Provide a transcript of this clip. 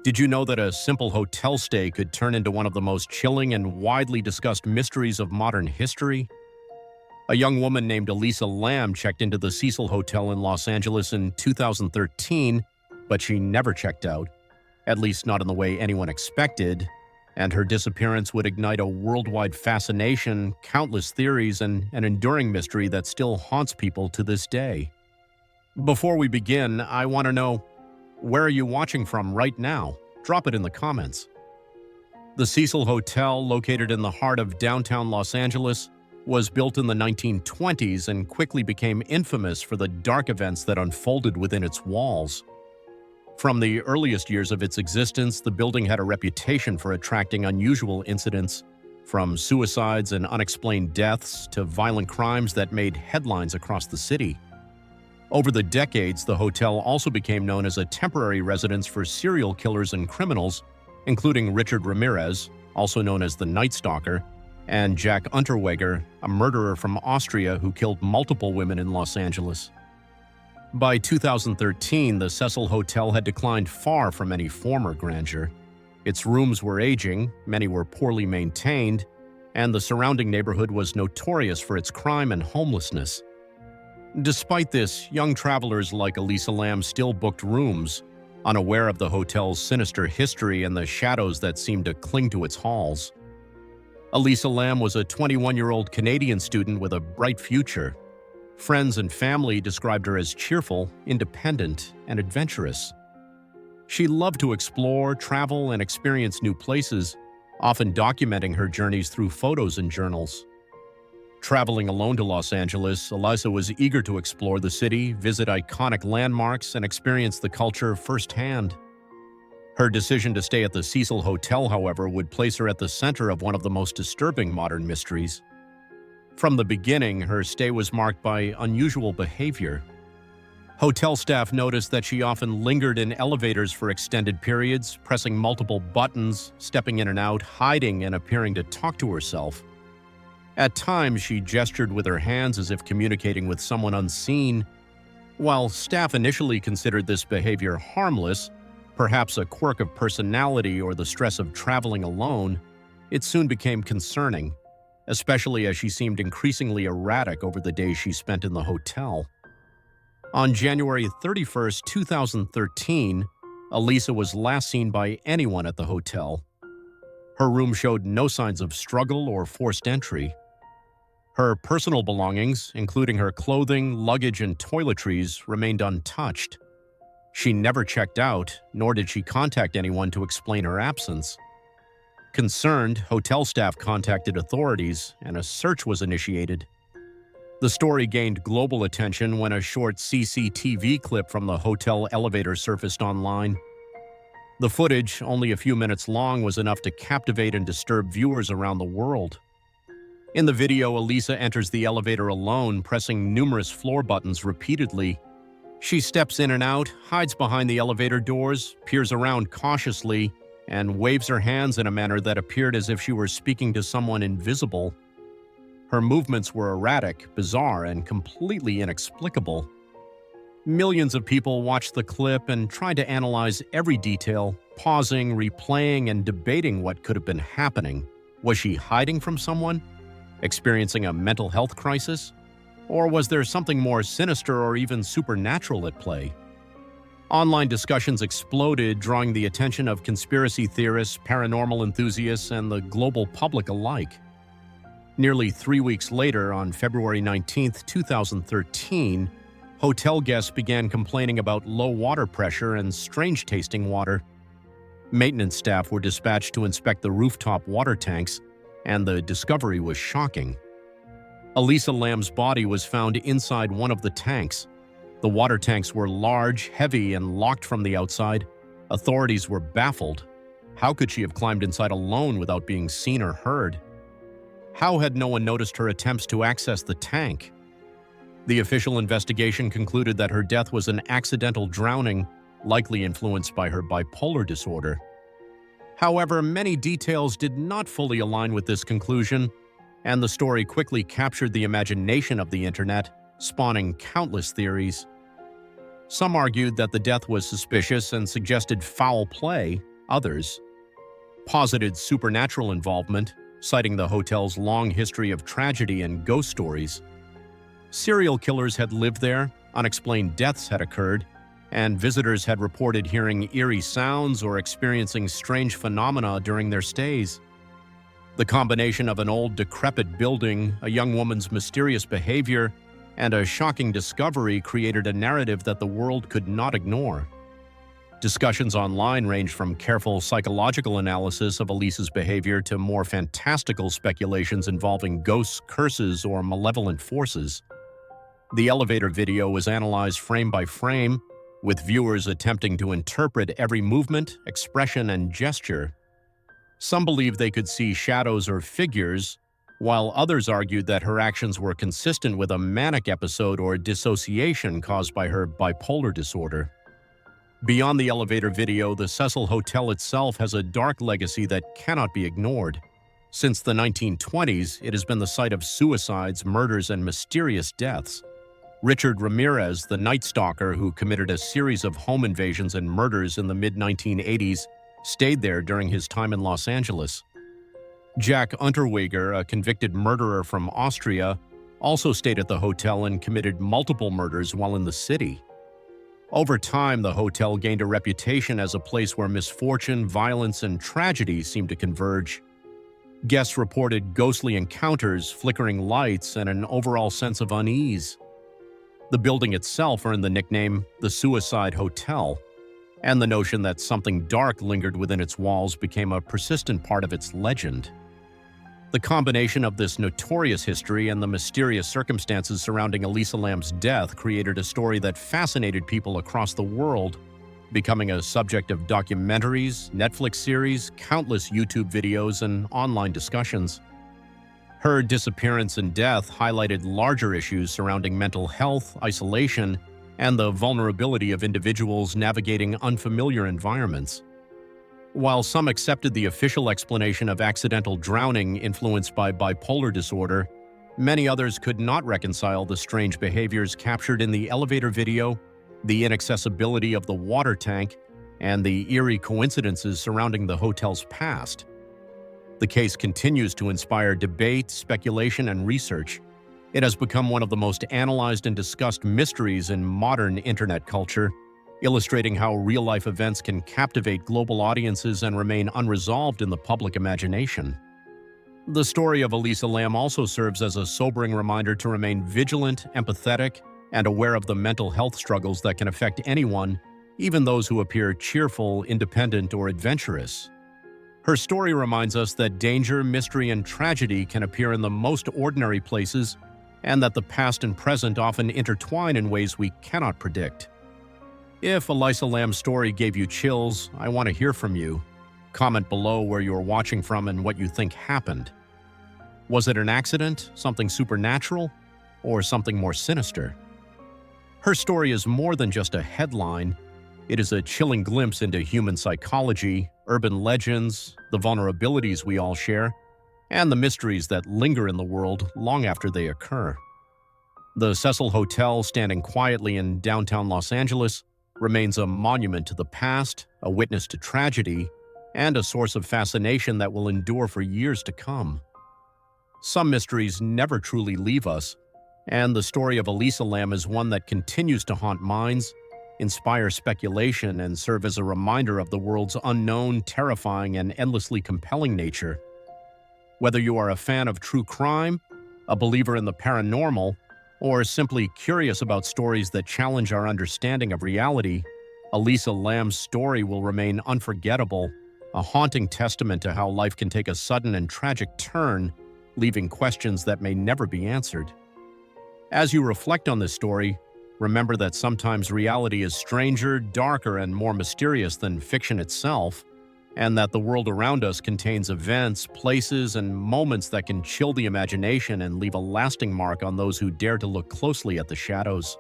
Did you know that a simple hotel stay could turn into one of the most chilling and widely discussed mysteries of modern history? A young woman named Elisa Lam checked into the Cecil Hotel in Los Angeles in 2013, but she never checked out, at least not in the way anyone expected, and her disappearance would ignite a worldwide fascination, countless theories, and an enduring mystery that still haunts people to this day. Before we begin, I want to know, where are you watching from right now? Drop it in the comments. The Cecil Hotel, located in the heart of downtown Los Angeles, was built in the 1920s and quickly became infamous for the dark events that unfolded within its walls. From the earliest years of its existence, the building had a reputation for attracting unusual incidents, from suicides and unexplained deaths to violent crimes that made headlines across the city. Over the decades, the hotel also became known as a temporary residence for serial killers and criminals, including Richard Ramirez, also known as the Night Stalker, and Jack Unterweger, a murderer from Austria who killed multiple women in Los Angeles. By 2013, the Cecil Hotel had declined far from any former grandeur. Its rooms were aging, many were poorly maintained, and the surrounding neighborhood was notorious for its crime and homelessness. Despite this, young travelers like Elisa Lam still booked rooms, unaware of the hotel's sinister history and the shadows that seemed to cling to its halls. Elisa Lam was a 21-year-old Canadian student with a bright future. Friends and family described her as cheerful, independent, and adventurous. She loved to explore, travel, and experience new places, often documenting her journeys through photos and journals. Traveling alone to Los Angeles, Elisa was eager to explore the city, visit iconic landmarks, and experience the culture firsthand. Her decision to stay at the Cecil Hotel, however, would place her at the center of one of the most disturbing modern mysteries. From the beginning, her stay was marked by unusual behavior. Hotel staff noticed that she often lingered in elevators for extended periods, pressing multiple buttons, stepping in and out, hiding, and appearing to talk to herself. At times, she gestured with her hands as if communicating with someone unseen. While staff initially considered this behavior harmless, perhaps a quirk of personality or the stress of traveling alone, it soon became concerning, especially as she seemed increasingly erratic over the days she spent in the hotel. On January 31, 2013, Elisa was last seen by anyone at the hotel. Her room showed no signs of struggle or forced entry. Her personal belongings, including her clothing, luggage, and toiletries, remained untouched. She never checked out, nor did she contact anyone to explain her absence. Concerned, hotel staff contacted authorities, and a search was initiated. The story gained global attention when a short CCTV clip from the hotel elevator surfaced online. The footage, only a few minutes long, was enough to captivate and disturb viewers around the world. In the video, Elisa enters the elevator alone, pressing numerous floor buttons repeatedly. She steps in and out, hides behind the elevator doors, peers around cautiously, and waves her hands in a manner that appeared as if she were speaking to someone invisible. Her movements were erratic, bizarre, and completely inexplicable. Millions of people watched the clip and tried to analyze every detail, pausing, replaying, and debating what could have been happening. Was she hiding from someone? Experiencing a mental health crisis? Or was there something more sinister or even supernatural at play? Online discussions exploded, drawing the attention of conspiracy theorists, paranormal enthusiasts, and the global public alike. Nearly 3 weeks later, on February 19, 2013, hotel guests began complaining about low water pressure and strange-tasting water. Maintenance staff were dispatched to inspect the rooftop water tanks, and the discovery was shocking. Elisa Lam's body was found inside one of the tanks. The water tanks were large, heavy, and locked from the outside. Authorities were baffled. How could she have climbed inside alone without being seen or heard? How had no one noticed her attempts to access the tank? The official investigation concluded that her death was an accidental drowning, likely influenced by her bipolar disorder. However, many details did not fully align with this conclusion, and the story quickly captured the imagination of the internet, spawning countless theories. Some argued that the death was suspicious and suggested foul play, others posited supernatural involvement, citing the hotel's long history of tragedy and ghost stories. Serial killers had lived there, unexplained deaths had occurred, and visitors had reported hearing eerie sounds or experiencing strange phenomena during their stays. The combination of an old, decrepit building, a young woman's mysterious behavior, and a shocking discovery created a narrative that the world could not ignore. Discussions online ranged from careful psychological analysis of Elisa's behavior to more fantastical speculations involving ghosts, curses, or malevolent forces. The elevator video was analyzed frame by frame, with viewers attempting to interpret every movement, expression, and gesture. Some believed they could see shadows or figures, while others argued that her actions were consistent with a manic episode or dissociation caused by her bipolar disorder. Beyond the elevator video, the Cecil Hotel itself has a dark legacy that cannot be ignored. Since the 1920s, it has been the site of suicides, murders, and mysterious deaths. Richard Ramirez, the Night Stalker who committed a series of home invasions and murders in the mid-1980s, stayed there during his time in Los Angeles. Jack Unterweger, a convicted murderer from Austria, also stayed at the hotel and committed multiple murders while in the city. Over time, the hotel gained a reputation as a place where misfortune, violence, and tragedy seemed to converge. Guests reported ghostly encounters, flickering lights, and an overall sense of unease. The building itself earned the nickname the Suicide Hotel, and the notion that something dark lingered within its walls became a persistent part of its legend. The combination of this notorious history and the mysterious circumstances surrounding Elisa Lam's death created a story that fascinated people across the world, becoming a subject of documentaries, Netflix series, countless YouTube videos, and online discussions. Her disappearance and death highlighted larger issues surrounding mental health, isolation, and the vulnerability of individuals navigating unfamiliar environments. While some accepted the official explanation of accidental drowning influenced by bipolar disorder, many others could not reconcile the strange behaviors captured in the elevator video, the inaccessibility of the water tank, and the eerie coincidences surrounding the hotel's past. The case continues to inspire debate, speculation, and research. It has become one of the most analyzed and discussed mysteries in modern internet culture, illustrating how real-life events can captivate global audiences and remain unresolved in the public imagination. The story of Elisa Lam also serves as a sobering reminder to remain vigilant, empathetic, and aware of the mental health struggles that can affect anyone, even those who appear cheerful, independent, or adventurous. Her story reminds us that danger, mystery, and tragedy can appear in the most ordinary places, and that the past and present often intertwine in ways we cannot predict. If Elisa Lam's story gave you chills, I want to hear from you. Comment below where you're watching from and what you think happened. Was it an accident, something supernatural, or something more sinister? Her story is more than just a headline. It is a chilling glimpse into human psychology, urban legends, the vulnerabilities we all share, and the mysteries that linger in the world long after they occur. The Cecil Hotel, standing quietly in downtown Los Angeles, remains a monument to the past, a witness to tragedy, and a source of fascination that will endure for years to come. Some mysteries never truly leave us, and the story of Elisa Lam is one that continues to haunt minds, inspire speculation, and serve as a reminder of the world's unknown, terrifying, and endlessly compelling nature. Whether you are a fan of true crime, a believer in the paranormal, or simply curious about stories that challenge our understanding of reality, Elisa Lam's story will remain unforgettable, a haunting testament to how life can take a sudden and tragic turn, leaving questions that may never be answered. As you reflect on this story, remember that sometimes reality is stranger, darker, and more mysterious than fiction itself, and that the world around us contains events, places, and moments that can chill the imagination and leave a lasting mark on those who dare to look closely at the shadows.